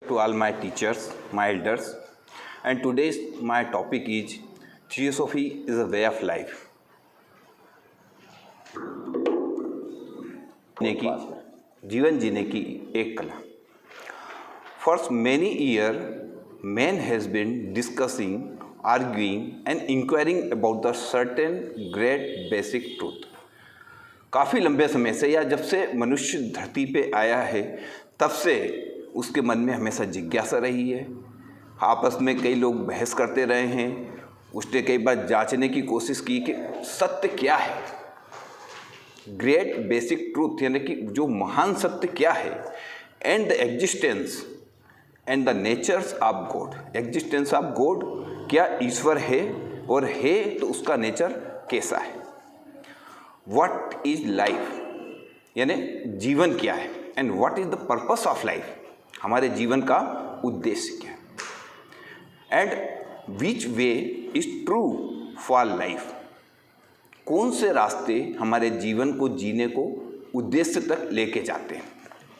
To all my teachers, my elders, and today's my topic is Theosophy is a way of life. जीवन जीने की एक कला. For many years, man has been discussing, arguing, and inquiring about the certain great basic truth. काफ़ी लंबे समय से या जब से मनुष्य धरती पे आया है तब से उसके मन में हमेशा जिज्ञासा रही है. आपस में कई लोग बहस करते रहे हैं. उसने कई बार जांचने की कोशिश की कि सत्य क्या है, ग्रेट बेसिक ट्रूथ यानी कि जो महान सत्य क्या है, and the existence and the natures of God. Existence of God, क्या ईश्वर है, और है तो उसका नेचर कैसा है. व्हाट इज लाइफ यानी जीवन क्या है, and what is the purpose of life, हमारे जीवन का उद्देश्य क्या है, and which way is true for life. कौन से रास्ते हमारे जीवन को जीने को उद्देश्य तक लेके जाते हैं,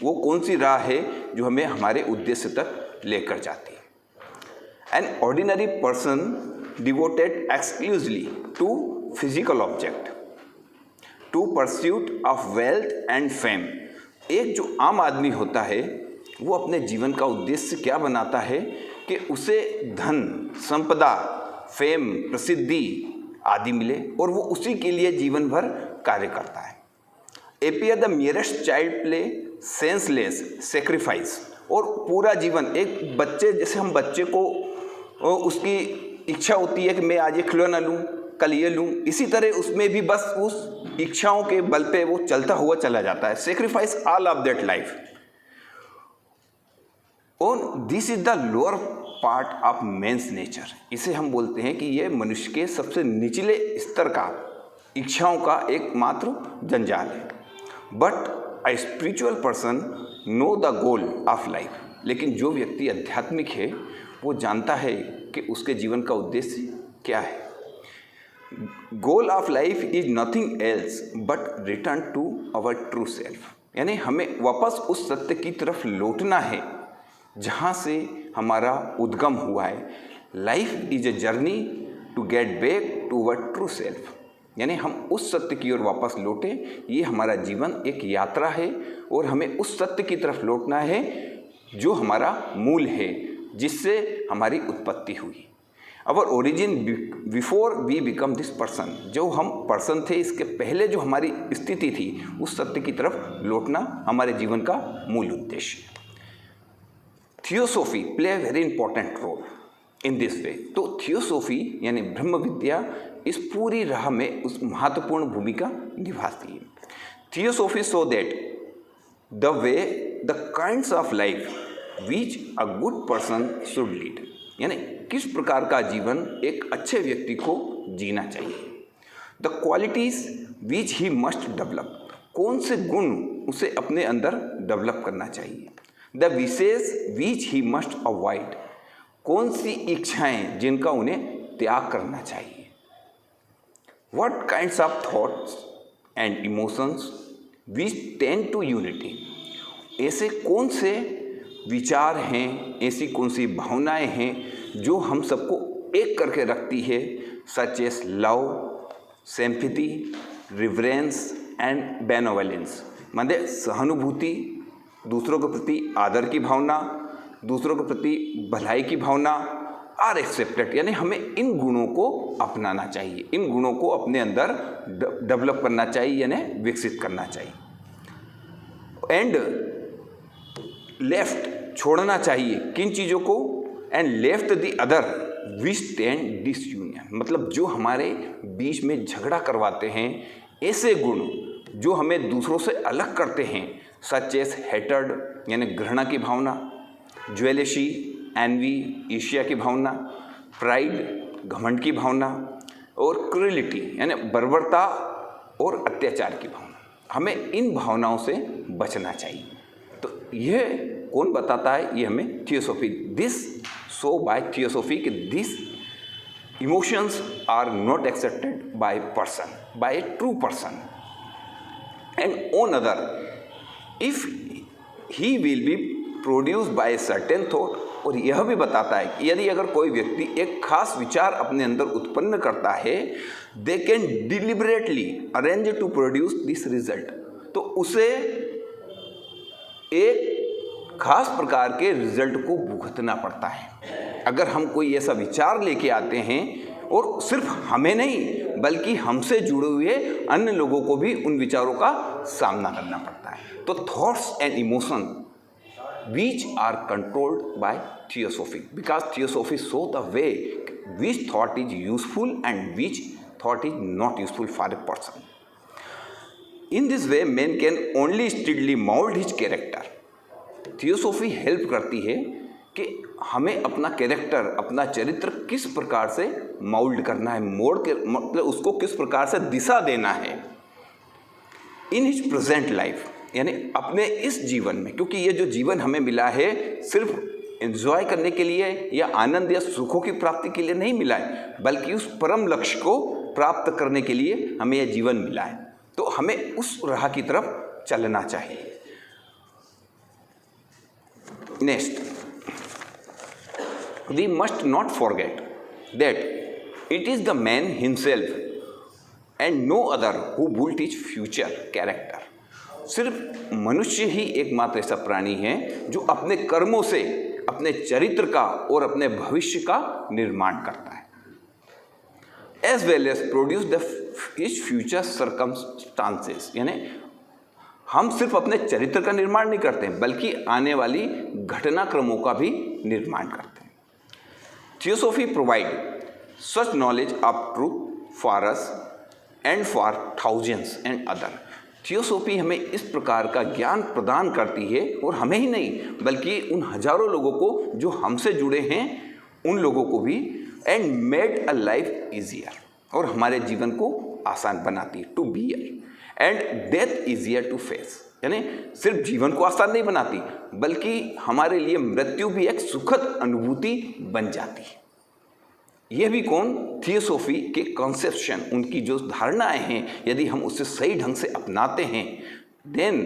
वो कौन सी राह है जो हमें हमारे उद्देश्य तक लेकर जाती है. An ordinary person devoted exclusively to physical object, to pursuit of wealth and fame. एक जो आम आदमी होता है वो अपने जीवन का उद्देश्य क्या बनाता है कि उसे धन, संपदा, फेम, प्रसिद्धि आदि मिले और वो उसी के लिए जीवन भर कार्य करता है. Appear the merest child play senseless sacrifice. और पूरा जीवन एक बच्चे, जैसे हम बच्चे को उसकी इच्छा होती है कि मैं आज ये खिलौना लूँ, कल ये लूँ, इसी तरह उसमें भी बस उस इच्छाओं के बल पे वो चलता हुआ चला जाता है. Sacrifice all of that life. और this is the lower part of man's nature. इसे हम बोलते हैं कि ये मनुष्य के सबसे निचले स्तर का इच्छाओं का एकमात्र जंजाल है. But a spiritual person know the goal of life. लेकिन जो व्यक्ति आध्यात्मिक है वो जानता है कि उसके जीवन का उद्देश्य क्या है. Goal of life is nothing else but return to our true self. यानी हमें वापस उस सत्य की तरफ लौटना है जहाँ से हमारा उद्गम हुआ है. Life is a journey to get back to our true self. यानी हम उस सत्य की ओर वापस लौटें. ये हमारा जीवन एक यात्रा है और हमें उस सत्य की तरफ लौटना है जो हमारा मूल है, जिससे हमारी उत्पत्ति हुई. Our origin before we become this person. जो हम पर्सन थे इसके पहले जो हमारी स्थिति थी, उस सत्य की तरफ लौटना हमारे जीवन का मूल उद्देश्य है. Theosophy play a very important role in this way. तो थियोसॉफी यानी ब्रह्म विद्या इस पूरी राह में उस महत्वपूर्ण भूमिका निभाती है. Theosophy so that the way the kinds of life which a good person should lead. यानी किस प्रकार का जीवन एक अच्छे व्यक्ति को जीना चाहिए. The qualities which he must develop. कौन से गुण उसे अपने अंदर डेवलप करना चाहिए. The wishes which he must avoid. कौन सी इच्छाएं जिनका उन्हें त्याग करना चाहिए. What kinds of thoughts and emotions which tend to unity. ऐसे कौन से विचार हैं, ऐसी कौन सी भावनाएं हैं जो हम सबको एक करके रखती है, such as love, sympathy, reverence and benevolence. मतलब सहानुभूति, दूसरों के प्रति आदर की भावना, दूसरों के प्रति भलाई की भावना, आर एक्सेप्टेड. यानी हमें इन गुणों को अपनाना चाहिए, इन गुणों को अपने अंदर डेवलप करना चाहिए, यानी विकसित करना चाहिए. एंड लेफ्ट छोड़ना चाहिए किन चीज़ों को, and left the other which stand disunion. मतलब जो हमारे बीच में झगड़ा करवाते हैं, ऐसे गुण जो हमें दूसरों से अलग करते हैं, सच एस हेटर्ड यानी घृणा की भावना, ज्वेलसी, एनवी, ईर्ष्या की भावना, प्राइड, घमंड की भावना, और क्रूरलिटी यानी बर्बरता और अत्याचार की भावना. हमें इन भावनाओं से बचना चाहिए. तो यह कौन बताता है, ये हमें theosophy. This so by theosophy कि this emotions are not accepted by person, by a true person. And on other, if he will be produce by certain thought, और यह भी बताता है कि यदि अगर कोई व्यक्ति एक खास विचार अपने अंदर उत्पन्न करता है, they can deliberately arrange to produce this result, तो उसे एक खास प्रकार के रिजल्ट को भुगतना पड़ता है। अगर हम कोई ऐसा विचार लेके आते हैं, और सिर्फ हमें नहीं बल्कि हमसे जुड़े हुए अन्य लोगों को भी उन विचारों का सामना करना पड़ता है। तो thoughts and emotion which are controlled by theosophy, because theosophy show the way which thought is useful and which thought is not useful for a person. In this way man can only steadily mold his character. Theosophy help करती है कि हमें अपना character, अपना चरित्र किस प्रकार से मोल्ड करना है, मोड़ के मतलब उसको किस प्रकार से दिशा देना है इन हिज प्रेजेंट लाइफ, यानी अपने इस जीवन में। क्योंकि ये जो जीवन हमें मिला है सिर्फ एंजॉय करने के लिए या आनंद या सुखों की प्राप्ति के लिए नहीं मिला है, बल्कि उस परम लक्ष्य को प्राप्त करने के लिए हमें यह जीवन मिला है। तो हमें उस राह की तरफ चलना चाहिए। Next, we must not forget that it is the man himself and no other who built his future character. सिर्फ मनुष्य ही एकमात्र ऐसा प्राणी है जो अपने कर्मों से अपने चरित्र का और अपने भविष्य का निर्माण करता है, as well as produce the his future circumstances. यानी हम सिर्फ अपने चरित्र का निर्माण नहीं करते हैं बल्कि आने वाली घटनाक्रमों का भी निर्माण करते हैं। Theosophy provide such knowledge of truth for us and for thousands and other. Theosophy हमें इस प्रकार का ज्ञान प्रदान करती है, और हमें ही नहीं बल्कि उन हजारों लोगों को जो हमसे जुड़े हैं उन लोगों को भी, and made a life easier, और हमारे जीवन को आसान बनाती है, to bear, and death easier to face. यानी सिर्फ जीवन को आसान नहीं बनाती बल्कि हमारे लिए मृत्यु भी एक सुखद अनुभूति बन जाती है। यह भी कौन? थियोसॉफी के कॉन्सेप्शन, उनकी जो धारणाएं हैं, यदि हम उसे सही ढंग से अपनाते हैं देन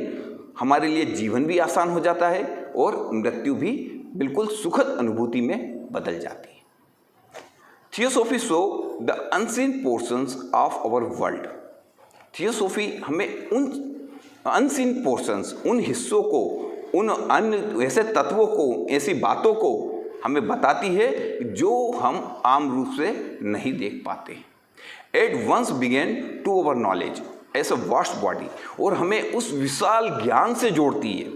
हमारे लिए जीवन भी आसान हो जाता है और मृत्यु भी बिल्कुल सुखद अनुभूति में बदल जाती है। Theosophy show the unseen portions of our world. Theosophy हमें उन अनसीन पोर्शंस, उन हिस्सों को, उन अन्य ऐसे तत्वों को, ऐसी बातों को हमें बताती है जो हम आम रूप से नहीं देख पाते। At once began to our knowledge as a vast body, और हमें उस विशाल ज्ञान से जोड़ती है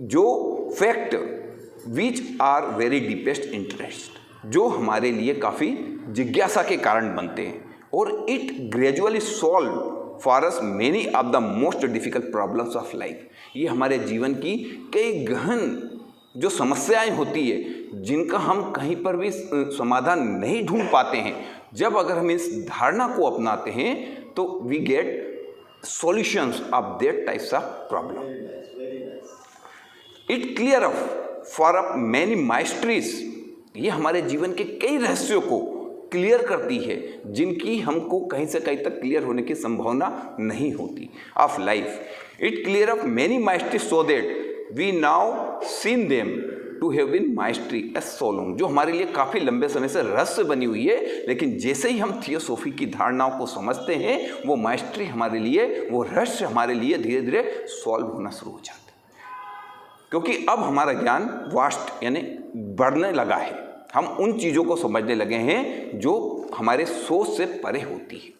जो fact which are very deepest interest, जो हमारे लिए काफ़ी जिज्ञासा के कारण बनते हैं, और it gradually solve for us many of the most difficult problems of life. ये हमारे जीवन की कई गहन जो समस्याएं होती है जिनका हम कहीं पर भी समाधान नहीं ढूंढ पाते हैं, जब अगर हम इस धारणा को अपनाते हैं तो we get solutions of that types of problem. It clear up for up many mysteries, ये हमारे जीवन के कई रहस्यों को क्लियर करती है जिनकी हमको कहीं से कहीं तक क्लियर होने की संभावना नहीं होती of life. It clear up many mysteries so that we now seen them to have been mystery as so long, जो हमारे लिए काफ़ी लंबे समय से रहस्य बनी हुई है, लेकिन जैसे ही हम थियोसॉफी की धारणाओं को समझते हैं वो माइस्ट्री हमारे लिए, वो रहस्य हमारे लिए धीरे धीरे सॉल्व होना शुरू हो जाता है, क्योंकि अब हमारा ज्ञान वास्ट यानी बढ़ने लगा है। हम उन चीज़ों को समझने लगे हैं जो हमारे सोच से परे होती है।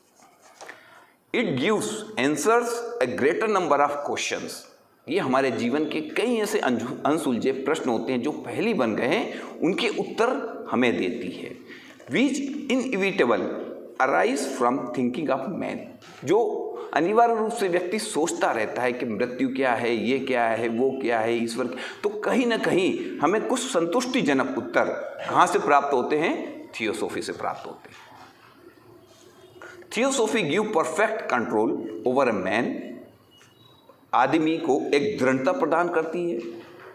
It gives answers a greater number of questions, ये हमारे जीवन के कई ऐसे अनसुलझे प्रश्न होते हैं जो पहले बन गए हैं, उनके उत्तर हमें देती है। Which inevitable arise from thinking of man, जो अनिवार्य रूप से व्यक्ति सोचता रहता है कि मृत्यु क्या है, ये क्या है, वो क्या है, ईश्वर, तो कहीं ना कहीं हमें कुछ संतुष्टिजनक उत्तर कहाँ से प्राप्त होते हैं? थियोसॉफी से प्राप्त होते हैं। Theosophy give perfect control over a man, आदमी को एक दृढ़ता प्रदान करती है,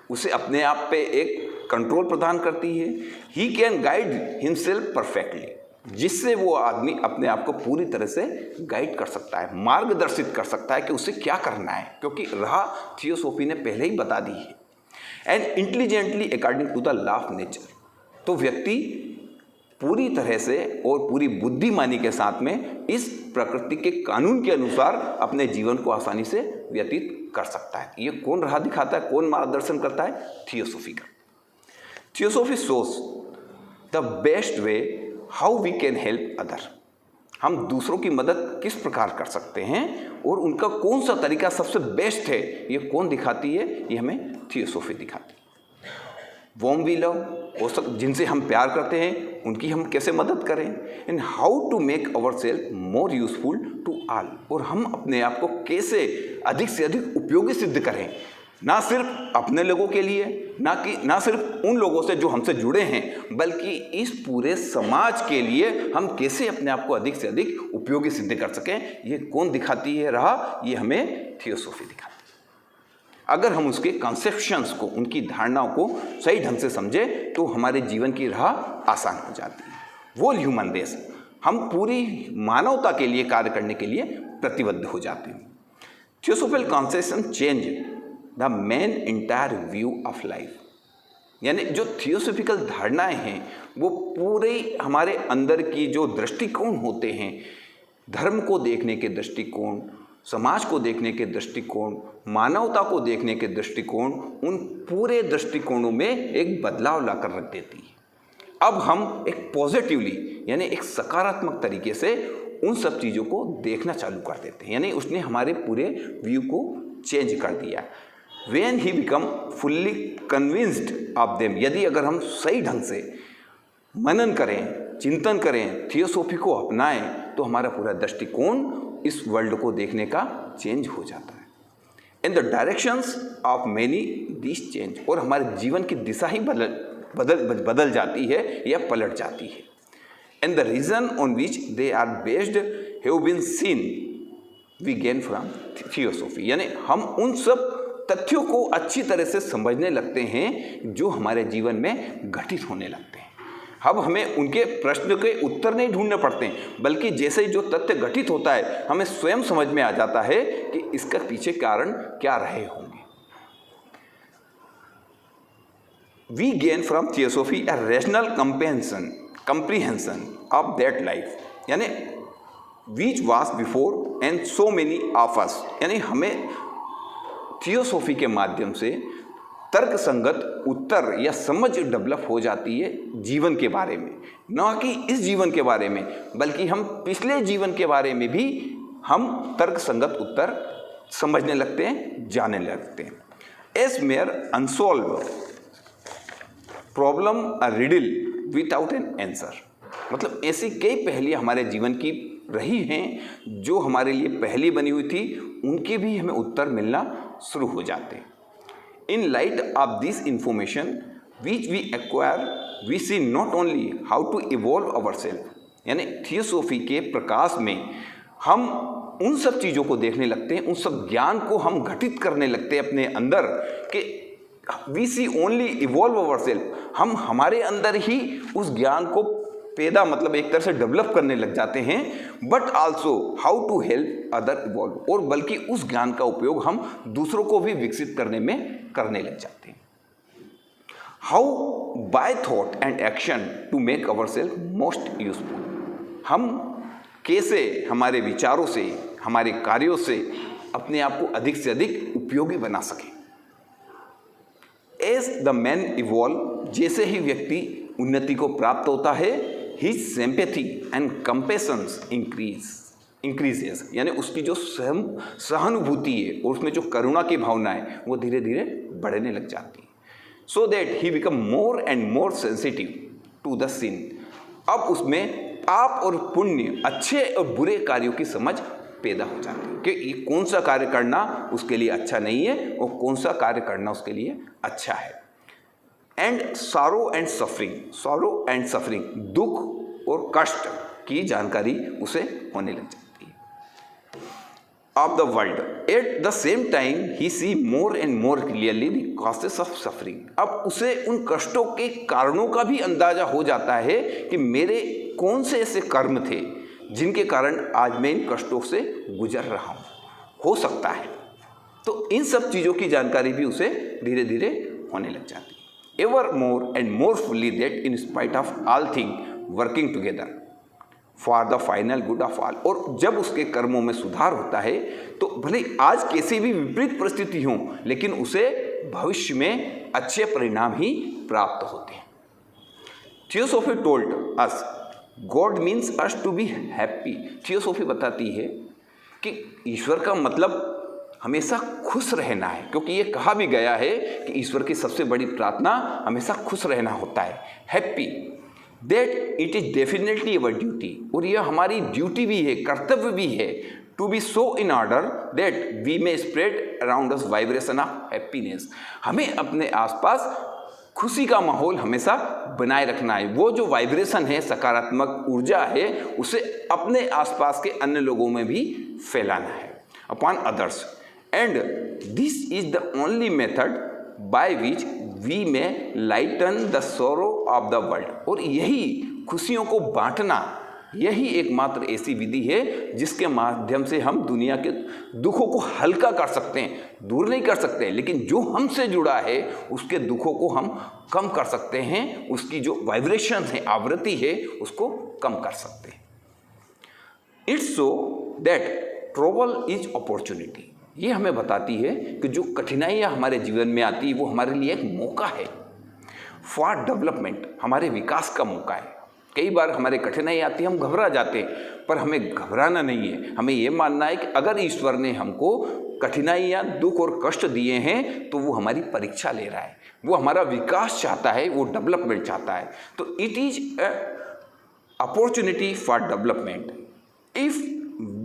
उसे अपने आप पे एक कंट्रोल प्रदान करती है। He can guide himself perfectly, जिससे वो आदमी अपने आप को पूरी तरह से गाइड कर सकता है, मार्गदर्शित कर सकता है कि उसे क्या करना है, क्योंकि राह थियोसॉफी ने पहले ही बता दी है। And intelligently according to the law of nature, तो व्यक्ति पूरी तरह से और पूरी बुद्धिमानी के साथ में इस प्रकृति के कानून के अनुसार अपने जीवन को आसानी से व्यतीत कर सकता है। ये कौन राह दिखाता है, कौन मार्गदर्शन करता है? थियोसॉफी का। Theosophy shows the best way how we can help other, हम दूसरों की मदद किस प्रकार कर सकते हैं और उनका कौन सा तरीका सबसे बेस्ट है, ये कौन दिखाती है? ये हमें थियोसॉफी दिखाती है। वॉम वी लव, जिनसे हम प्यार करते हैं उनकी हम कैसे मदद करें, and how to make our self more useful to all, और हम अपने आप को कैसे अधिक से अधिक उपयोगी सिद्ध करें, ना सिर्फ अपने लोगों के लिए, ना सिर्फ उन लोगों से जो हमसे जुड़े हैं, बल्कि इस पूरे समाज के लिए हम कैसे अपने आप को अधिक से अधिक उपयोगी सिद्ध कर सकें। ये कौन दिखाती है राह? ये हमें थियोसॉफी दिखाती है। अगर हम उसके कॉन्सेप्शंस को, उनकी धारणाओं को सही ढंग से समझे तो हमारे जीवन की राह आसान हो जाती है। वो ह्यूमन रेस, हम पूरी मानवता के लिए कार्य करने के लिए प्रतिबद्ध हो जाते हैं। Theosophical conception change the main entire view of life, यानी जो थियोसॉफिकल धारणाएं हैं वो पूरे हमारे अंदर की जो दृष्टिकोण होते हैं, धर्म को देखने के दृष्टिकोण, समाज को देखने के दृष्टिकोण, मानवता को देखने के दृष्टिकोण, उन पूरे दृष्टिकोणों में एक बदलाव लाकर रख देती है। अब हम एक पॉजिटिवली, यानी एक सकारात्मक तरीके से उन सब चीज़ों को देखना चालू कर देते हैं, यानी उसने हमारे पूरे व्यू को चेंज कर दिया। When he become fully convinced of them, यदि अगर हम सही ढंग से मनन करें, चिंतन करें, थियोसॉफी को अपनाएं, तो हमारा पूरा दृष्टिकोण इस वर्ल्ड को देखने का चेंज हो जाता है। In the directions of many this change, और हमारे जीवन की दिशा ही बदल जाती है या पलट जाती है। And the reason on which they are based have been seen we gain from theosophy, यानी हम उन सब तथ्यों को अच्छी तरह से समझने लगते हैं जो हमारे जीवन में घटित होने लगते हैं। अब हमें उनके प्रश्न के उत्तर नहीं ढूंढने पड़ते हैं, बल्कि जैसे ही जो तथ्य घटित होता है हमें स्वयं समझ में आ जाता है कि इसका पीछे कारण क्या रहे होंगे। We gain from theosophy a rational comprehension of that life, यानी which was before and so many of us, यानी हमें थियोसॉफी के माध्यम से तर्क संगत उत्तर या समझ डेवलप हो जाती है जीवन के बारे में, न कि इस जीवन के बारे में, बल्कि हम पिछले जीवन के बारे में भी हम तर्क संगत उत्तर समझने लगते हैं, जानने लगते हैं। As mere unsolved problem a riddle without an answer, मतलब ऐसी कई पहेलियां हमारे जीवन की रही हैं जो हमारे लिए पहेली बनी हुई थी, उनके भी हमें उत्तर मिलना शुरू हो जाते हैं। In light of this information which we acquire we see not only how to evolve our self, यानी थियोसॉफी के प्रकाश में हम उन सब चीज़ों को देखने लगते हैं, उन सब ज्ञान को हम घटित करने लगते हैं अपने अंदर कि we see only evolve our self, हम हमारे अंदर ही उस ज्ञान को पैदा, मतलब एक तरह से डेवलप करने लग जाते हैं, but also how to help other evolve, और बल्कि उस ज्ञान का उपयोग हम दूसरों को भी विकसित करने में करने लग जाते हैं। How by thought and action to make our self most useful, हम कैसे हमारे विचारों से, हमारे कार्यों से अपने आप को अधिक से अधिक उपयोगी बना सकें। एज द मैन इवॉल्व, जैसे ही व्यक्ति उन्नति को प्राप्त होता है, हिज सिंपैथी एंड कंपैशंस इंक्रीजेस, यानी उसकी जो सहानुभूति है और उसमें जो करुणा की भावना है वो धीरे धीरे बढ़ने लग जाती है। So that he become more and more sensitive to the sin, अब उसमें पाप और पुण्य, अच्छे और बुरे कार्यों की समझ पैदा हो जाती है कि ये कौन सा कार्य करना उसके लिए अच्छा नहीं है और कौन सा कार्य करना उसके लिए अच्छा है। एंड सॉरो एंड सफरिंग, दुख और कष्ट की जानकारी उसे होने लग जाती है of the world. At the same time he see more and more clearly the causes of suffering, अब उसे उन कष्टों के कारणों का भी अंदाजा हो जाता है कि मेरे कौन से ऐसे कर्म थे जिनके कारण आज मैं इन कष्टों से गुजर रहा हूँ, हो सकता है। तो इन सब चीज़ों की जानकारी भी उसे धीरे धीरे होने लग जाती है। Ever more and more fully that in spite of all thing working together for the final good of all. और जब उसके कर्मों में सुधार होता है तो भले आज कैसी भी विपरीत परिस्थिति हो, लेकिन उसे भविष्य में अच्छे परिणाम ही प्राप्त होते हैं। Theosophy told us god means us to be happy. Theosophy बताती है कि ईश्वर का मतलब हमेशा खुश रहना है, क्योंकि ये कहा भी गया है कि ईश्वर की सबसे बड़ी प्रार्थना हमेशा खुश रहना होता है, happy. That it is definitely our duty, और यह हमारी ड्यूटी भी है, कर्तव्य भी है, to be so in order that we may spread around us vibration of happiness. हमें अपने आसपास खुशी का माहौल हमेशा बनाए रखना है। वो जो वाइब्रेशन है, सकारात्मक ऊर्जा है, उसे अपने आसपास के अन्य लोगों में भी फैलाना है, upon others. And this is the only method by which we may lighten the sorrow of the world. और यही खुशियों को बांटना, यही एकमात्र ऐसी विधि है जिसके माध्यम से हम दुनिया के दुखों को हल्का कर सकते हैं, दूर नहीं कर सकते, लेकिन जो हमसे जुड़ा है उसके दुखों को हम कम कर सकते हैं, उसकी जो वाइब्रेशन है, आवृत्ति है, उसको कम कर सकते हैं। It's so that trouble is opportunity. ये हमें बताती है कि जो कठिनाइयाँ हमारे जीवन में आती है वो हमारे लिए एक मौका है, फॉर डेवलपमेंट, हमारे विकास का मौका है। कई बार हमारे कठिनाई आती है, हम घबरा जाते हैं, पर हमें घबराना नहीं है। हमें ये मानना है कि अगर ईश्वर ने हमको कठिनाइयाँ, दुख और कष्ट दिए हैं तो वो हमारी परीक्षा ले रहा है, वो हमारा विकास चाहता है, वो डेवलपमेंट चाहता है। तो it is a opportunity for development if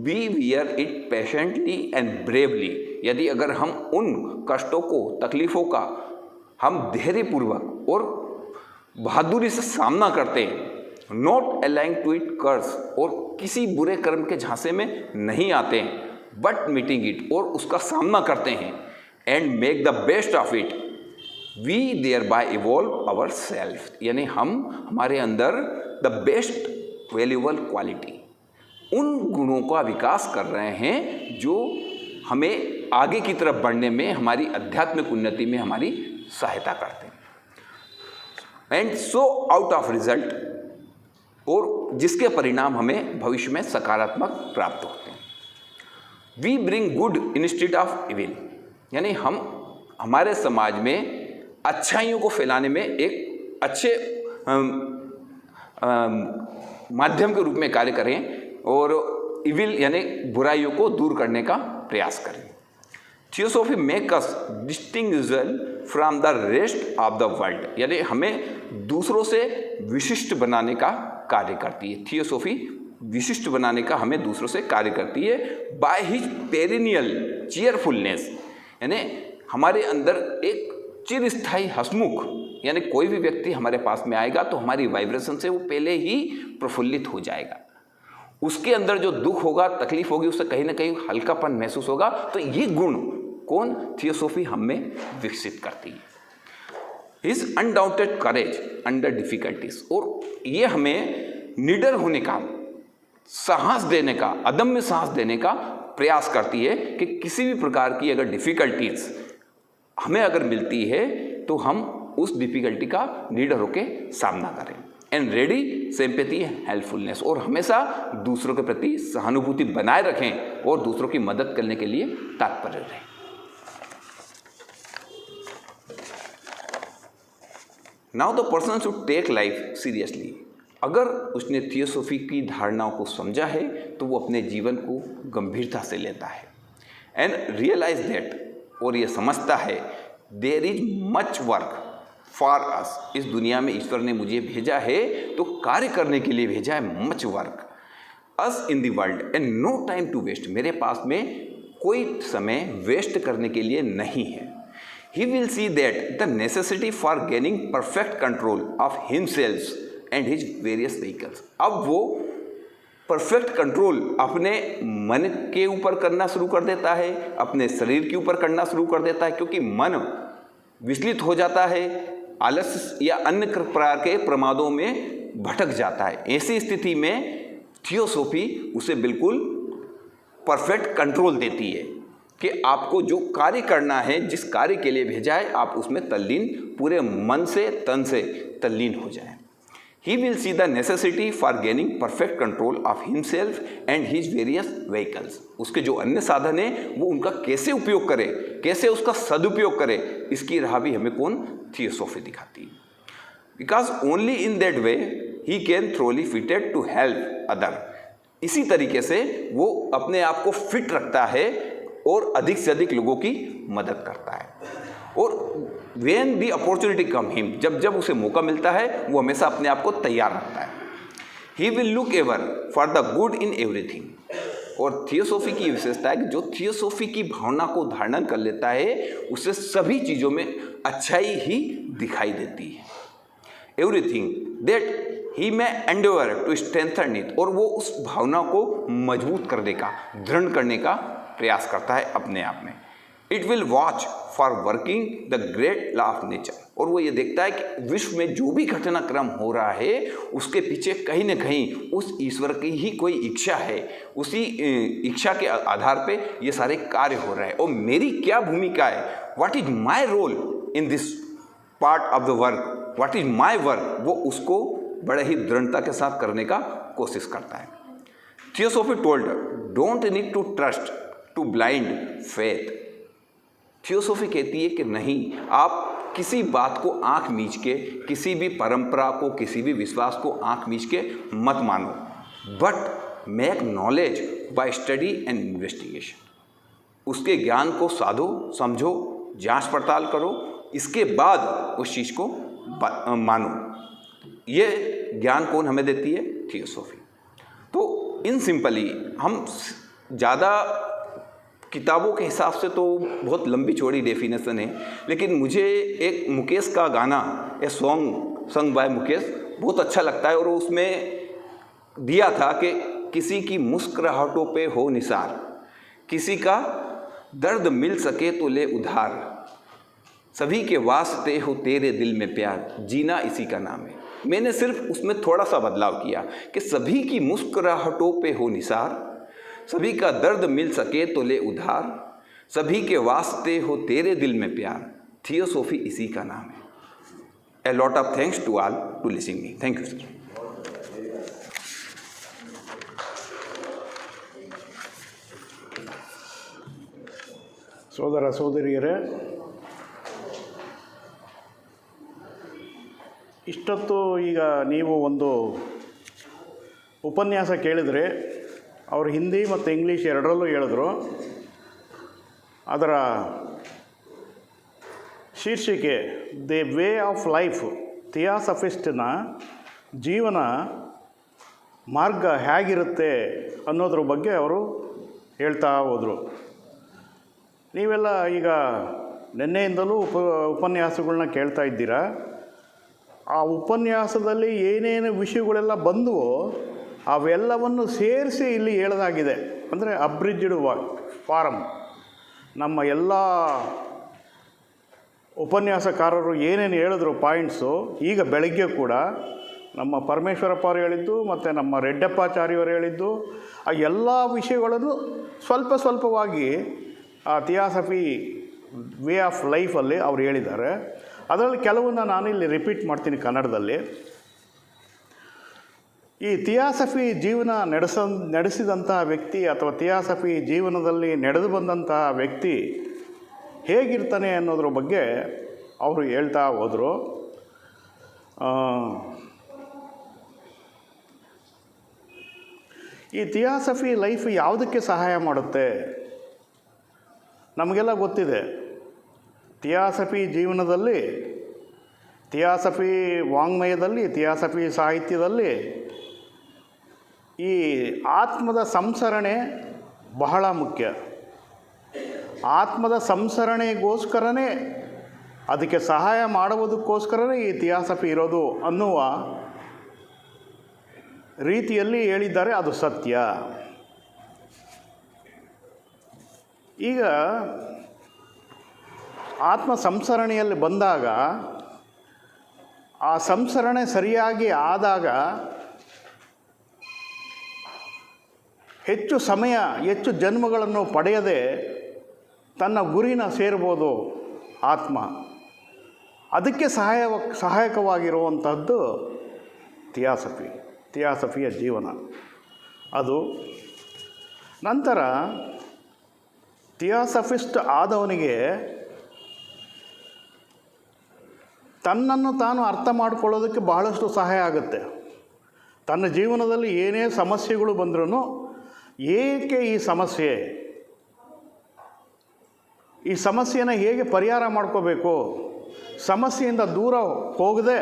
we wear it patiently and bravely. यदि अगर हम उन कष्टों को, तकलीफ़ों का हम धैर्यपूर्वक और बहादुरी से सामना करते हैं, नॉट अलाइंग टू इट कर्स, और किसी बुरे कर्म के झांसे में नहीं आते हैं, बट मीटिंग इट, और उसका सामना करते हैं, and make the best of it, we thereby evolve our self. यानी हम हमारे अंदर द बेस्ट वैल्यूबल क्वालिटी, उन गुणों का विकास कर रहे हैं जो हमें आगे की तरफ बढ़ने में, हमारी आध्यात्मिक उन्नति में हमारी सहायता करते हैं। And so out of result, और जिसके परिणाम हमें भविष्य में सकारात्मक प्राप्त होते हैं। We bring good instead of evil, यानी हम हमारे समाज में अच्छाइयों को फैलाने में एक अच्छे माध्यम के रूप में कार्य करें, और इविल यानी बुराइयों को दूर करने का प्रयास करें। Theosophy make us distinguishable from the rest of the world, यानी हमें दूसरों से विशिष्ट बनाने का कार्य करती है। थियोसॉफी विशिष्ट बनाने का हमें दूसरों से कार्य करती है। बाय हिज पेरिनियल चीयरफुलनेस, यानी हमारे अंदर एक चिरस्थायी हंसमुख, यानी कोई भी व्यक्ति हमारे पास में आएगा तो हमारी वाइब्रेशन से वो पहले ही प्रफुल्लित हो जाएगा। उसके अंदर जो दुख होगा, तकलीफ होगी, उससे कहीं ना कहीं हल्कापन महसूस होगा। तो ये गुण कौन, थियोसॉफी हम में विकसित करती है। हिज अनडाउटेड करेज अंडर डिफिकल्टीज, और ये हमें निडर होने का, साहस देने का, अदम्य साहस देने का प्रयास करती है कि किसी भी प्रकार की अगर डिफिकल्टीज हमें अगर मिलती है तो हम उस डिफिकल्टी का निडर होकर सामना करें। एंड रेडी सिंपैथी हेल्पफुलनेस, और हमेशा दूसरों के प्रति सहानुभूति बनाए रखें और दूसरों की मदद करने के लिए तत्पर रहें। Now the person should take life seriously. अगर उसने थियोसॉफी की धारणाओं को समझा है तो वो अपने जीवन को गंभीरता से लेता है। एंड रियलाइज दैट, और ये समझता है, there is much work for us. इस दुनिया में ईश्वर ने मुझे भेजा है तो कार्य करने के लिए भेजा है। Much work us in the world and no time to waste. मेरे पास में कोई समय वेस्ट करने के लिए नहीं है। He will see that the necessity for gaining perfect control of himself and his various vehicles. अब वो परफेक्ट कंट्रोल अपने मन के ऊपर करना शुरू कर देता है, अपने शरीर के ऊपर करना शुरू कर देता है, क्योंकि मन विचलित हो जाता है, आलस या अन्य प्रकार के प्रमादों में भटक जाता है। ऐसी स्थिति में थियोसॉफी उसे बिल्कुल परफेक्ट कंट्रोल देती है कि आपको जो कार्य करना है, जिस कार्य के लिए भेजा है, आप उसमें तल्लीन, पूरे मन से, तन से तल्लीन हो जाए। He will see the necessity for gaining perfect control of himself and his various vehicles. उसके जो अन्य साधन हैं वो उनका कैसे उपयोग करे, कैसे उसका सदुपयोग करे, इसकी राह भी हमें कौन? थियोसॉफी दिखाती है। Because only in that way he can truly fitted to help other. इसी तरीके से वो अपने आप को फिट रखता है और अधिक से अधिक लोगों की मदद करता है। और when the opportunity come him, जब जब उसे मौका मिलता है वो हमेशा अपने आप को तैयार रखता है। He will look ever for the good in everything. और थियोसॉफी की विशेषता है कि जो थियोसॉफी की भावना को धारण कर लेता है उसे सभी चीज़ों में अच्छाई ही दिखाई देती है। Everything that he may endeavor to strengthen it, और वो उस भावना को मजबूत करने का, दृढ़ करने का प्रयास करता है अपने आप में। It will watch for working the great law of nature, और वो ये देखता है कि विश्व में जो भी घटनाक्रम हो रहा है उसके पीछे कहीं न कहीं उस ईश्वर की ही कोई इच्छा है, उसी इच्छा के आधार पे ये सारे कार्य हो रहे हैं। और मेरी क्या भूमिका है, what is my role in this part of the work, what is my work, वो उसको बड़े ही दृढ़ता के साथ करने का कोशिश करता है। Theosophy told don't need to trust to blind faith. Theosophy कहती है कि नहीं, आप किसी बात को आंख मीच के, किसी भी परंपरा को, किसी भी विश्वास को आंख मीच के मत मानो, but make knowledge by study and investigation. उसके ज्ञान को साधो, समझो, जांच पड़ताल करो, इसके बाद उस चीज़ को मानो। ये ज्ञान कौन हमें देती है? थियोसॉफी। तो इन सिंपली हम ज़्यादा किताबों के हिसाब से तो बहुत लंबी चौड़ी डेफिनेशन है, लेकिन मुझे एक मुकेश का गाना, a song sung by Mukesh, बहुत अच्छा लगता है। और उसमें दिया था कि किसी की मुस्कुराहटों पे हो निसार, किसी का दर्द मिल सके तो ले उधार, सभी के वास्ते हो तेरे दिल में प्यार, जीना इसी का नाम है। मैंने सिर्फ उसमें थोड़ा सा बदलाव किया कि सभी की मुस्कुराहटों पे हो निसार, सभी का दर्द मिल सके तो ले उधार, सभी के वास्ते हो तेरे दिल में प्यार, थियोसॉफी इसी का नाम है। A lot of thanks to all to listening me. Thank you sir. ಸೋದರ ಸೋದರಿಯರೇ, ಇಷ್ಟೊತ್ತು ಈಗ ನೀವು ಒಂದು ಉಪನ್ಯಾಸ ಕೇಳಿದರೆ ಅವರು ಹಿಂದಿ ಮತ್ತು ಇಂಗ್ಲೀಷ್ ಎರಡರಲ್ಲೂ ಹೇಳಿದ್ರು. ಅದರ ಶೀರ್ಷಿಕೆ ದಿ ವೇ ಆಫ್ ಲೈಫ್, ಥಿಯಾಸಫಿಸ್ಟ್ನ ಜೀವನ ಮಾರ್ಗ ಹೇಗಿರುತ್ತೆ ಅನ್ನೋದ್ರ ಬಗ್ಗೆ ಅವರು ಹೇಳ್ತಾ ಹೋದರು. ನೀವೆಲ್ಲ ಈಗ ನಿನ್ನೆಯಿಂದಲೂ ಉಪನ್ಯಾಸಗಳನ್ನ ಕೇಳ್ತಾ ಇದ್ದೀರಾ. ಆ ಉಪನ್ಯಾಸದಲ್ಲಿ ಏನೇನು ವಿಷಯಗಳೆಲ್ಲ ಬಂದವೋ ಅವೆಲ್ಲವನ್ನು ಸೇರಿಸಿ ಇಲ್ಲಿ ಹೇಳೋದಾಗಿದೆ. ಅಂದರೆ ಅಬ್ರಿಜ್ಡ್ ಫಾರಮ್. ನಮ್ಮ ಎಲ್ಲ ಉಪನ್ಯಾಸಕಾರರು ಏನೇನು ಹೇಳಿದ್ರು ಪಾಯಿಂಟ್ಸು, ಈಗ ಬೆಳಗ್ಗೆ ಕೂಡ ನಮ್ಮ ಪರಮೇಶ್ವರಪ್ಪ ಅವರು ಹೇಳಿದ್ದು ಮತ್ತು ನಮ್ಮ ರೆಡ್ಡಪ್ಪಾಚಾರ್ಯವರು ಹೇಳಿದ್ದು, ಆ ಎಲ್ಲ ವಿಷಯಗಳನ್ನು ಸ್ವಲ್ಪ ಸ್ವಲ್ಪವಾಗಿ ಆ ಥಿಯಾಸಫಿ ವೇ ಆಫ್ ಲೈಫಲ್ಲಿ ಅವ್ರು ಹೇಳಿದ್ದಾರೆ. ಅದರಲ್ಲಿ ಕೆಲವನ್ನ ನಾನಿಲ್ಲಿ ರಿಪೀಟ್ ಮಾಡ್ತೀನಿ ಕನ್ನಡದಲ್ಲಿ. ಈ ಥಿಯಾಸಫಿ ಜೀವನ ನಡೆಸಿದಂತಹ ವ್ಯಕ್ತಿ ಅಥವಾ ಥಿಯಾಸಫಿ ಜೀವನದಲ್ಲಿ ನಡೆದು ಬಂದಂತಹ ವ್ಯಕ್ತಿ ಹೇಗಿರ್ತಾನೆ ಅನ್ನೋದ್ರ ಬಗ್ಗೆ ಅವರು ಹೇಳ್ತಾ ಹೋದರು. ಈ ಥಿಯಾಸಫಿ ಲೈಫ್ ಯಾವುದಕ್ಕೆ ಸಹಾಯ ಮಾಡುತ್ತೆ? ನಮಗೆಲ್ಲ ಗೊತ್ತಿದೆ. ಥಿಯಾಸಫಿ ಜೀವನದಲ್ಲಿ, ಥಿಯಾಸಫಿ ವಾಂಗ್ಮಯದಲ್ಲಿ, ಥಿಯಾಸಫಿ ಸಾಹಿತ್ಯದಲ್ಲಿ ಈ ಆತ್ಮದ ಸಂಸರಣೆ ಬಹಳ ಮುಖ್ಯ. ಆತ್ಮದ ಸಂಸರಣೆಗೋಸ್ಕರನೇ, ಅದಕ್ಕೆ ಸಹಾಯ ಮಾಡುವುದಕ್ಕೋಸ್ಕರನೇ ಈ ಥಿಯಾಸಫಿ ಇರೋದು ಅನ್ನುವ ರೀತಿಯಲ್ಲಿ ಹೇಳಿದ್ದಾರೆ. ಅದು ಸತ್ಯ. ಈಗ ಆತ್ಮ ಸಂಸರಣೆಯಲ್ಲಿ ಬಂದಾಗ ಆ ಸಂಸ್ಕರಣೆ ಸರಿಯಾಗಿ ಆದಾಗ ಹೆಚ್ಚು ಸಮಯ ಹೆಚ್ಚು ಜನ್ಮಗಳನ್ನು ಪಡೆಯದೆ ತನ್ನ ಗುರಿನ ಸೇರ್ಬೋದು ಆತ್ಮ. ಅದಕ್ಕೆ ಸಹಾಯಕವಾಗಿರುವಂಥದ್ದು ಥಿಯಾಸಫಿಯ ಜೀವನ. ಅದು ನಂತರ ಥಿಯಾಸಫಿಸ್ಟ್ ಆದವನಿಗೆ ತನ್ನನ್ನು ತಾನು ಅರ್ಥ ಮಾಡಿಕೊಳ್ಳೋದಕ್ಕೆ ಬಹಳಷ್ಟು ಸಹಾಯ ಆಗುತ್ತೆ. ತನ್ನ ಜೀವನದಲ್ಲಿ ಏನೇ ಸಮಸ್ಯೆಗಳು ಬಂದ್ರೂ ಏಕೆ ಈ ಸಮಸ್ಯೆನ ಹೇಗೆ ಪರಿಹಾರ ಮಾಡ್ಕೋಬೇಕು, ಸಮಸ್ಯೆಯಿಂದ ದೂರ ಹೋಗದೆ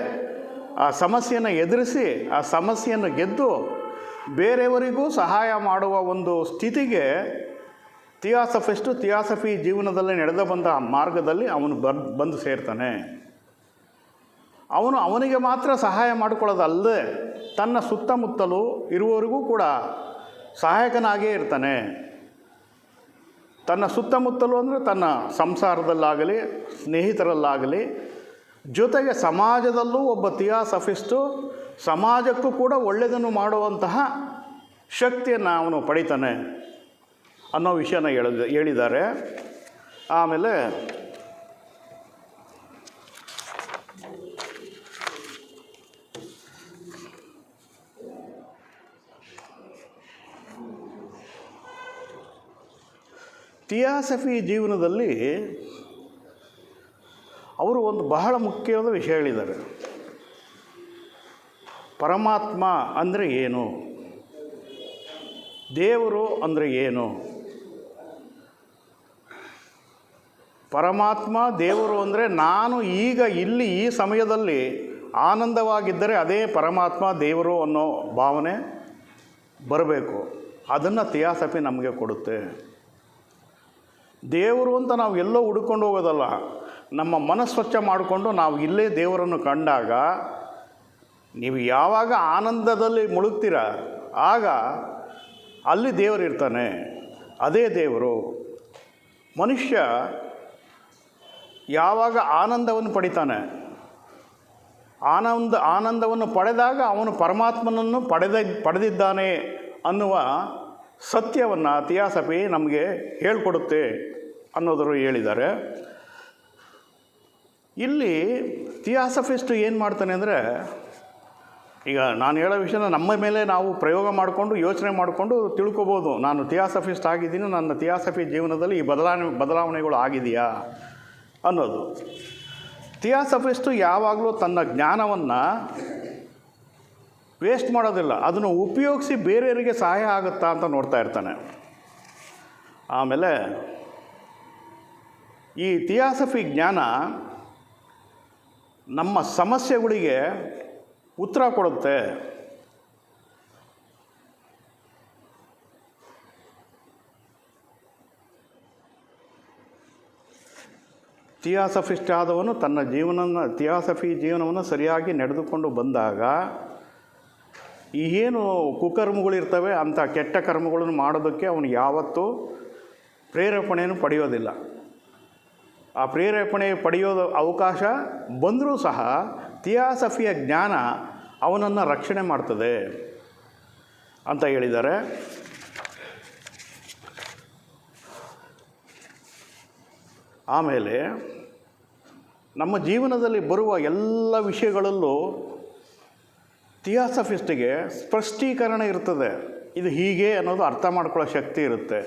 ಆ ಸಮಸ್ಯೆಯನ್ನು ಎದುರಿಸಿ ಆ ಸಮಸ್ಯೆಯನ್ನು ಗೆದ್ದು ಬೇರೆಯವರಿಗೂ ಸಹಾಯ ಮಾಡುವ ಒಂದು ಸ್ಥಿತಿಗೆ ಥಿಯಾಸಫಿ ಜೀವನದಲ್ಲಿ ನಡೆದು ಬಂದ ಮಾರ್ಗದಲ್ಲಿ ಅವನು ಬಂದು ಸೇರ್ತಾನೆ. ಅವನಿಗೆ ಮಾತ್ರ ಸಹಾಯ ಮಾಡಿಕೊಳ್ಳೋದಲ್ಲದೆ ತನ್ನ ಸುತ್ತಮುತ್ತಲೂ ಇರುವವರಿಗೂ ಕೂಡ ಸಹಾಯಕನಾಗೇ ಇರ್ತಾನೆ. ತನ್ನ ಸುತ್ತಮುತ್ತಲೂ ಅಂದರೆ ತನ್ನ ಸಂಸಾರದಲ್ಲಾಗಲಿ ಸ್ನೇಹಿತರಲ್ಲಾಗಲಿ, ಜೊತೆಗೆ ಸಮಾಜದಲ್ಲೂ ಒಬ್ಬ ಥಿಯಾಸಫಿಸ್ಟು ಸಮಾಜಕ್ಕೂ ಕೂಡ ಒಳ್ಳೆಯದನ್ನು ಮಾಡುವಂತಹ ಶಕ್ತಿಯನ್ನು ಅವನು ಪಡಿತಾನೆ ಅನ್ನೋ ವಿಷಯನ ಹೇಳಿದ್ದಾರೆ. ಆಮೇಲೆ ಥಿಯಾಸಫಿ ಜೀವನದಲ್ಲಿ ಅವರು ಒಂದು ಬಹಳ ಮುಖ್ಯವಾದ ವಿಷಯ ಹೇಳಿದ್ದಾರೆ. ಪರಮಾತ್ಮ ಅಂದರೆ ಏನು, ದೇವರು ಅಂದರೆ ಏನು. ಪರಮಾತ್ಮ ದೇವರು ಅಂದರೆ ನಾನು ಈಗ ಇಲ್ಲಿ ಈ ಸಮಯದಲ್ಲಿ ಆನಂದವಾಗಿದ್ದರೆ ಅದೇ ಪರಮಾತ್ಮ ದೇವರು ಅನ್ನೋ ಭಾವನೆ ಬರಬೇಕು. ಅದನ್ನು ಥಿಯಾಸಫಿ ನಮಗೆ ಕೊಡುತ್ತೆ. ದೇವರು ಅಂತ ನಾವು ಎಲ್ಲೋ ಹುಡ್ಕೊಂಡು ಹೋಗೋದಲ್ಲ, ನಮ್ಮ ಮನಸ್ಸು ಮಾಡಿಕೊಂಡು ನಾವು ಇಲ್ಲೇ ದೇವರನ್ನು ಕಂಡಾಗ, ನೀವು ಯಾವಾಗ ಆನಂದದಲ್ಲಿ ಮುಳುಗ್ತೀರ ಆಗ ಅಲ್ಲಿ ದೇವರಿರ್ತಾನೆ, ಅದೇ ದೇವರು. ಮನುಷ್ಯ ಯಾವಾಗ ಆನಂದವನ್ನು ಪಡಿತಾನೆ, ಆನಂದವನ್ನು ಪಡೆದಾಗ ಅವನು ಪರಮಾತ್ಮನನ್ನು ಪಡೆದಿದ್ದಾನೆ ಅನ್ನುವ ಸತ್ಯವನ್ನು ಥಿಯಾಸಫಿ ನಮಗೆ ಹೇಳಿಕೊಡುತ್ತೆ ಅನ್ನೋದರು ಹೇಳಿದ್ದಾರೆ. ಇಲ್ಲಿ ಥಿಯಾಸಫಿಸ್ಟ್ ಏನು ಮಾಡ್ತಾನೆ ಅಂದರೆ, ಈಗ ನಾನು ಹೇಳೋ ವಿಷಯನ ನಮ್ಮ ಮೇಲೆ ನಾವು ಪ್ರಯೋಗ ಮಾಡಿಕೊಂಡು ಯೋಚನೆ ಮಾಡಿಕೊಂಡು ತಿಳ್ಕೊಬೋದು. ನಾನು ಥಿಯಾಸಫಿಸ್ಟ್ ಆಗಿದ್ದೀನಿ, ನನ್ನ ಥಿಯಾಸಫಿ ಜೀವನದಲ್ಲಿ ಈ ಬದಲಾವಣೆಗಳು ಆಗಿದೆಯಾ ಅನ್ನೋದು. ಥಿಯಾಸಫಿಸ್ಟು ಯಾವಾಗಲೂ ತನ್ನ ಜ್ಞಾನವನ್ನು ವೇಸ್ಟ್ ಮಾಡೋದಿಲ್ಲ, ಅದನ್ನು ಉಪಯೋಗಿಸಿ ಬೇರೆಯವರಿಗೆ ಸಹಾಯ ಆಗುತ್ತಾ ಅಂತ ನೋಡ್ತಾ ಇರ್ತಾನೆ. ಆಮೇಲೆ ಈ ಥಿಯಾಸಫಿ ಜ್ಞಾನ ನಮ್ಮ ಸಮಸ್ಯೆಗಳಿಗೆ ಉತ್ತರ ಕೊಡುತ್ತೆ. ಥಿಯಾಸಫಿಸ್ಟ್ ಆದವನು ತನ್ನ ಥಿಯಾಸಫಿ ಜೀವನವನ್ನು ಸರಿಯಾಗಿ ನಡೆದುಕೊಂಡು ಬಂದಾಗ ಏನು ಕುಕರ್ಮಗಳಿರ್ತವೆ ಅಂಥ ಕೆಟ್ಟ ಕರ್ಮಗಳನ್ನು ಮಾಡೋದಕ್ಕೆ ಅವನು ಯಾವತ್ತೂ ಪ್ರೇರೇಪಣೆಯನ್ನು ಪಡೆಯೋದಿಲ್ಲ. ಆ ಪ್ರೇರೇಪಣೆ ಪಡೆಯೋದು ಅವಕಾಶ ಬಂದರೂ ಸಹ ಥಿಯಾಸಫಿಯ ಜ್ಞಾನ ಅವನನ್ನು ರಕ್ಷಣೆ ಮಾಡ್ತದೆ ಅಂತ ಹೇಳಿದ್ದಾರೆ. ಆಮೇಲೆ ನಮ್ಮ ಜೀವನದಲ್ಲಿ ಬರುವ ಎಲ್ಲ ವಿಷಯಗಳಲ್ಲೂ ಥಿಯಾಸಫಿಸ್ಟಿಗೆ ಸ್ಪಷ್ಟೀಕರಣ ಇರ್ತದೆ. ಇದು ಹೀಗೆ ಅನ್ನೋದು ಅರ್ಥ ಮಾಡ್ಕೊಳ್ಳೋ ಶಕ್ತಿ ಇರುತ್ತೆ.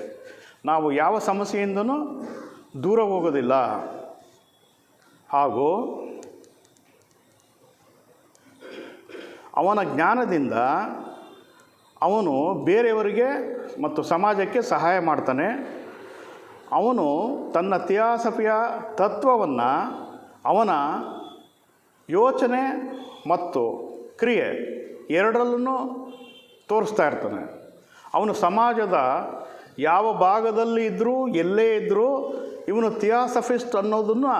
ನಾವು ಯಾವ ಸಮಸ್ಯೆಯಿಂದನೂ ದೂರ ಹೋಗೋದಿಲ್ಲ. ಹಾಗೂ ಅವನ ಜ್ಞಾನದಿಂದ ಅವನು ಬೇರೆಯವರಿಗೆ ಮತ್ತು ಸಮಾಜಕ್ಕೆ ಸಹಾಯ ಮಾಡ್ತಾನೆ. ಅವನು ತನ್ನ ಥಿಯಾಸಫಿಯ ತತ್ವವನ್ನು ಅವನ ಯೋಚನೆ ಮತ್ತು ಕ್ರಿಯೆ ಎರಡರಲ್ಲೂ ತೋರಿಸ್ತಾ ಇರ್ತಾನೆ. ಅವನು ಸಮಾಜದ ಯಾವ ಭಾಗದಲ್ಲಿ ಇದ್ದರೂ ಎಲ್ಲೇ ಇದ್ದರೂ ಇವನು ಥಿಯಾಸಫಿಸ್ಟ್ ಅನ್ನೋದನ್ನು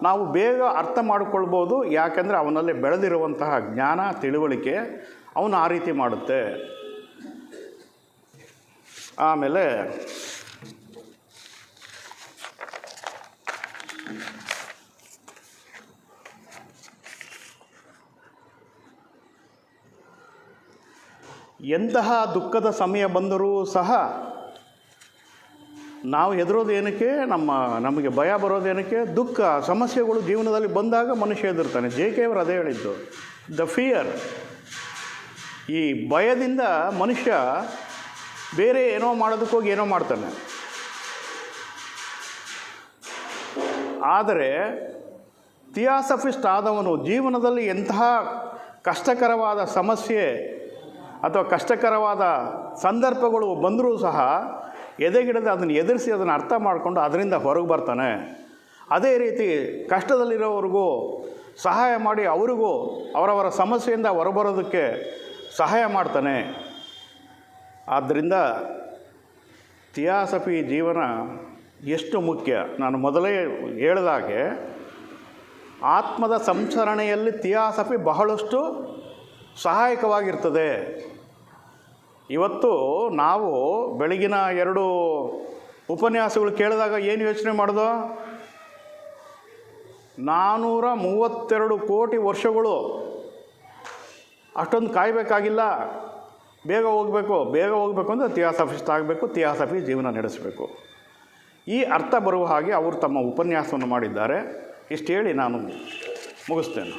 ನಾವು ಬೇಗ ಅರ್ಥ ಮಾಡಿಕೊಳ್ಬೋದು. ಯಾಕೆಂದರೆ ಅವನಲ್ಲಿ ಬೆಳೆದಿರುವಂತಹ ಜ್ಞಾನ ತಿಳುವಳಿಕೆ ಅವನು ಆ ರೀತಿ ಮಾಡುತ್ತೆ. ಆಮೇಲೆ ಎಂತಹ ದುಃಖದ ಸಮಯ ಬಂದರೂ ಸಹ ನಾವು ಹೆದರೋದು ಏನಕ್ಕೆ, ನಮಗೆ ಭಯ ಬರೋದೇನಕ್ಕೆ, ದುಃಖ ಸಮಸ್ಯೆಗಳು ಜೀವನದಲ್ಲಿ ಬಂದಾಗ ಮನುಷ್ಯ ಹೆದರ್ತಾನೆ. JK ಅವರು ಅದೇ ಹೇಳಿದ್ದು, ದ ಫಿಯರ್. ಈ ಭಯದಿಂದ ಮನುಷ್ಯ ಬೇರೆ ಏನೋ ಮಾಡೋದಕ್ಕೆ ಹೋಗಿ ಏನೋ ಮಾಡ್ತಾನೆ. ಆದರೆ ಥಿಯಾಸಫಿಸ್ಟ್ ಆದವನು ಜೀವನದಲ್ಲಿ ಎಂತಹ ಕಷ್ಟಕರವಾದ ಸಮಸ್ಯೆ ಅಥವಾ ಕಷ್ಟಕರವಾದ ಸಂದರ್ಭಗಳು ಬಂದರೂ ಸಹ ಎದೆಗಿಡದೆ ಅದನ್ನು ಎದುರಿಸಿ ಅದನ್ನು ಅರ್ಥ ಮಾಡಿಕೊಂಡು ಅದರಿಂದ ಹೊರಗೆ ಬರ್ತಾನೆ. ಅದೇ ರೀತಿ ಕಷ್ಟದಲ್ಲಿರೋವ್ರಿಗೂ ಸಹಾಯ ಮಾಡಿ ಅವರಿಗೂ ಅವರವರ ಸಮಸ್ಯೆಯಿಂದ ಹೊರಬರೋದಕ್ಕೆ ಸಹಾಯ ಮಾಡ್ತಾನೆ. ಆದ್ದರಿಂದ ಥಿಯಾಸಫಿ ಜೀವನ ಎಷ್ಟು ಮುಖ್ಯ. ನಾನು ಮೊದಲೇ ಹೇಳಿದಾಗೆ ಆತ್ಮದ ಸಂಸ್ಮರಣೆಯಲ್ಲಿ ಥಿಯಾಸಫಿ ಬಹಳಷ್ಟು ಸಹಾಯಕವಾಗಿರ್ತದೆ. ಇವತ್ತು ನಾವು ಬೆಳಗಿನ 2 ಉಪನ್ಯಾಸಗಳು ಕೇಳಿದಾಗ ಏನು ಯೋಚನೆ ಮಾಡೋದು, 432 ಕೋಟಿ ವರ್ಷಗಳು ಅಷ್ಟೊಂದು ಕಾಯಬೇಕಾಗಿಲ್ಲ, ಬೇಗ ಹೋಗಬೇಕು ಅಂದರೆ ಥಿಯಾಸಫಿಸ್ಟ್ ಆಗಬೇಕು, ಥಿಯಾಸಫಿ ಜೀವನ ನಡೆಸಬೇಕು. ಈ ಅರ್ಥ ಬರುವ ಹಾಗೆ ಅವರು ತಮ್ಮ ಉಪನ್ಯಾಸವನ್ನು ಮಾಡಿದ್ದಾರೆ. ಇಷ್ಟು ಹೇಳಿ ನಾನು ಮುಗಿಸ್ತೇನೆ.